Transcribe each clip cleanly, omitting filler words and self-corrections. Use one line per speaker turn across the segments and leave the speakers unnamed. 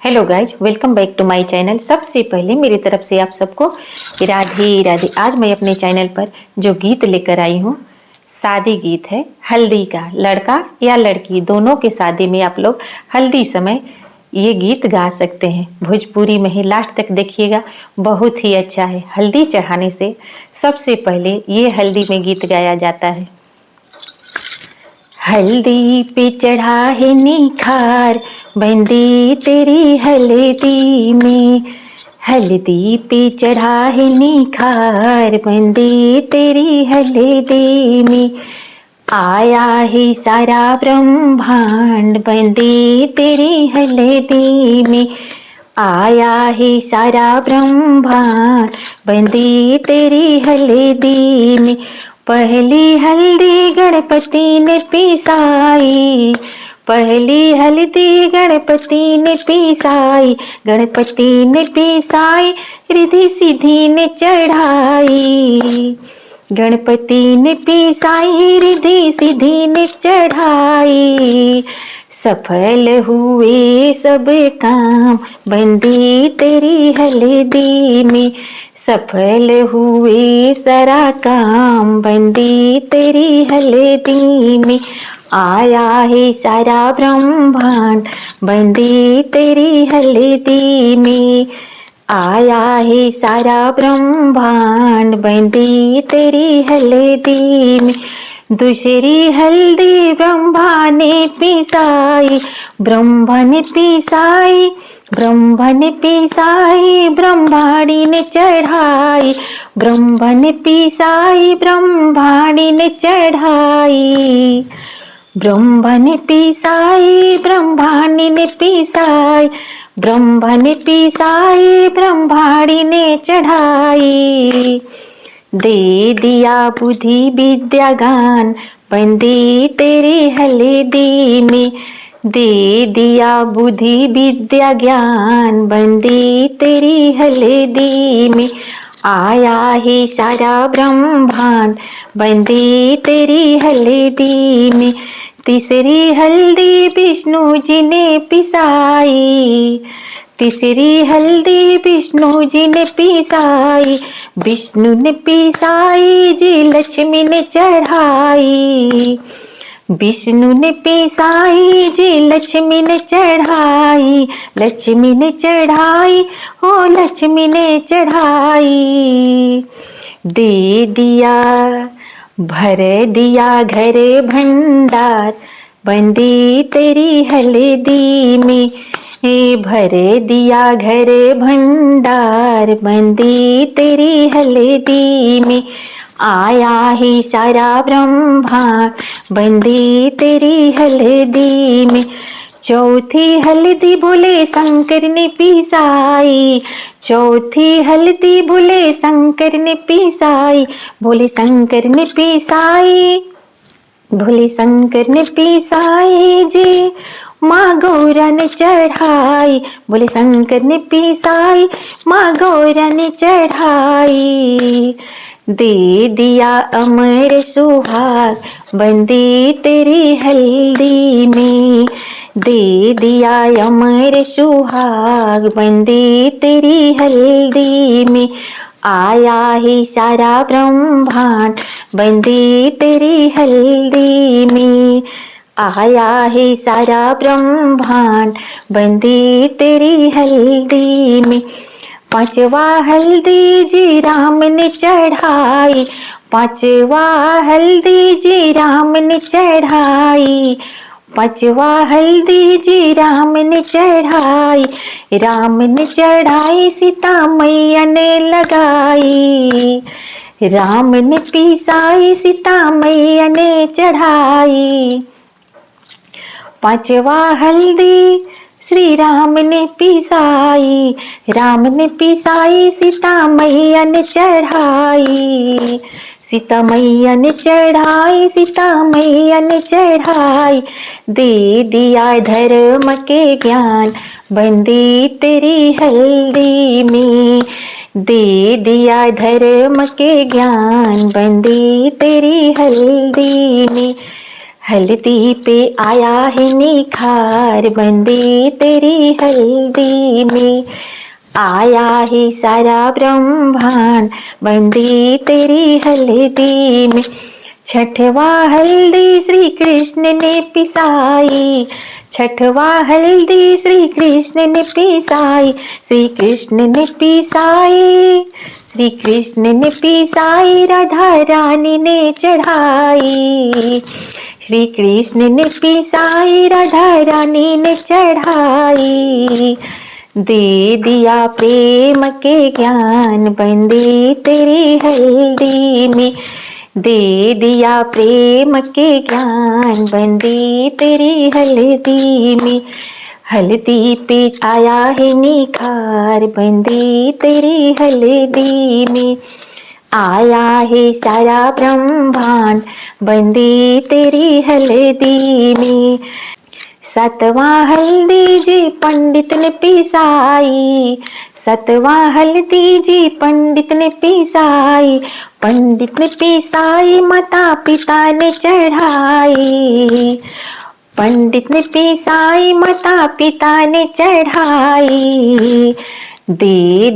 Hello guys, welcome back to my channel. सबसे पहले मेरी तरफ से आप सबको राधे राधे। आज मैं अपने चैनल पर जो गीत लेकर आई हूँ, शादी गीत है हल्दी का। लड़का या लड़की दोनों के शादी में आप लोग हल्दी समय ये गीत गा सकते हैं। भोजपुरी में ही, लास्ट तक देखिएगा, बहुत ही अच्छा है। हल्दी चढ़ाने से सबसे पहले ये हल्दी में गीत गाया जाता है। हल्दी पे चढ़ा है निखार, बंदी तेरी हल्दी में। हल्दी पे चढ़ा है निखार, बंदी तेरी हल्दी में। आया है सारा ब्रह्मांड, बंदी तेरी हल्दी में। आया है सारा ब्रह्मांड, बंदी तेरी हल्दी में। पहली हल्दी गणपति ने पिसाई, पहली हल्दी गणपति ने पिसाई। गणपति ने पिसाई, रिधि सिद्धि ने चढ़ाई। गणपति ने पिसाई, रिधि सिद्धि ने चढ़ाई। सफल हुए सब काम, बंदी तेरी हल्दी में। सफल हुए सारा काम, बंदी तेरी हल्दी में। आया है सारा ब्रह्मांड, बंदी तेरी हल्दी में। आया है सारा ब्रह्मांड, बंदी तेरी हल्दी में। दूसरी हल्दी ब्रह्मा ने पिसाई, ब्रह्मा ने पिसाई। ब्रह्मा ने पिसाई, ब्रह्माणी ने चढ़ाई। ब्रह्मा ने पिसाई, ब्रह्माणी ने चढ़ाई। ब्रह्मा ने पिसाई, ब्रह्माणी ने पिसाई। ब्रह्मा ने पिसाई, ब्रह्माणी ने चढ़ाई। दे दिया बुद्धि विद्या ज्ञान, बंदी तेरी हल्दी में। दे दिया बुद्धि विद्या ज्ञान, बंदी तेरी हल्दी में। आया है सारा ब्रह्मांड, बंदी तेरी हल्दी में। तीसरी हल्दी विष्णु जी ने पिसाई। तीसरी हल्दी विष्णु जी ने पिसाई। विष्णु ने पिसाई जी, लक्ष्मी ने चढ़ाई। विष्णु ने पिसाई जी, लक्ष्मी ने चढ़ाई। लक्ष्मी ने चढ़ाई, हो लक्ष्मी ने चढ़ाई। दे दिया भर दिया घर भंडार, बंदी तेरी हल्दी में। भर दिया घर भंडार, बंदी तेरी हल्दी में। आया है सारा ब्रह्मांड, बंदी तेरी हल्दी में। चौथी हल्दी बोले शंकर ने पिसाई। चौथी हल्दी बोले शंकर ने पिसाई। बोले शंकर ने पिसाई, भोले शंकर ने पिसाई जी, माँ गौरा ने चढ़ाई। बोले शंकर ने पिसाई, माँ गौरा ने चढ़ाई। दे दिया अमर सुहाग, बंदी तेरी हल्दी में। दे दिया अमर सुहाग, बंदी तेरी हल्दी में। आया है सारा ब्रह्मांड, बंदी तेरी हल्दी में। आया है सारा ब्रह्मांड, बंदी तेरी हल्दी में। पांचवा हल्दी जी राम ने चढ़ाई। पांचवा हल्दी जी राम ने चढ़ाई। पांचवा हल्दी जी राम ने चढ़ाई। राम ने चढ़ाई, सीता मैया ने लगाई। राम ने पिसाई, सीता मैया ने चढ़ाई। पांचवा हल्दी श्री राम ने पिसाई। राम ने पिसाई, सीता मैया ने चढ़ाई। सीता मैया ने चढ़ाई, सीता मैया ने चढ़ाई। दे दिया धर्म के ज्ञान, बंदी तेरी हल्दी में। दे दिया धर्म के ज्ञान, बंदी तेरी हल्दी में। हल्दी पे आया है निखार, बंदी तेरी हल्दी में आया है सारा ब्रह्मांड, बंदी तेरी हल्दी में। छठवा हल्दी श्री कृष्ण ने पिसाई, छठवा हल्दी श्री कृष्ण ने पिसाई, श्री कृष्ण ने पिसाई, श्री कृष्ण ने पिसाई, राधा रानी ने चढ़ाई, श्री कृष्ण ने पिसाई, राधा रानी ने चढ़ाई। दे दिया प्रेम के ज्ञान, बंदी तेरी हल्दी में, दे दिया प्रेम के ज्ञान, बंदी तेरी हल्दी में। हल्दी पे आया है निखार, बंदी तेरी हल्दी में आया है सारा ब्रह्मांड, बंदी तेरी हल्दी में। सतवां हल्दी जी पंडित ने पिसाई, सतवां हल्दी जी पंडित ने पिसाई, पंडित ने पिसाई, माता पिता ने चढ़ाई, पंडित ने पिसाई, माता पिता ने चढ़ाई। दे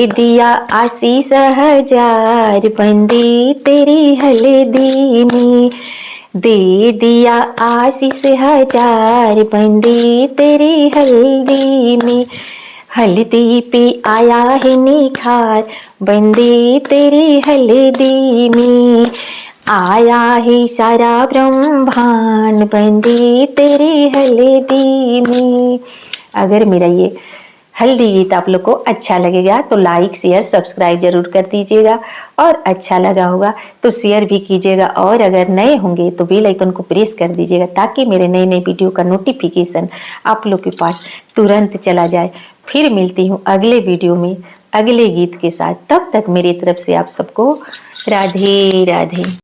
दिया आशीष हजार, बंदी तेरी हल्दी में, दे दिया आशीष हजार, बंदी तेरी हल्दी में। हल्दी पे आया है निखार, बंदी तेरी हल्दी में आया है सारा ब्रह्मांड, बंदी तेरी हल्दी में। अगर मेरा ये हल्दी गीत आप लोग को अच्छा लगेगा तो लाइक शेयर सब्सक्राइब जरूर कर दीजिएगा, और अच्छा लगा होगा तो शेयर भी कीजिएगा, और अगर नए होंगे तो बेल आइकन को प्रेस कर दीजिएगा ताकि मेरे नए नए वीडियो का नोटिफिकेशन आप लोग के पास तुरंत चला जाए। फिर मिलती हूँ अगले वीडियो में अगले गीत के साथ, तब तक मेरी तरफ से आप सबको राधे राधे।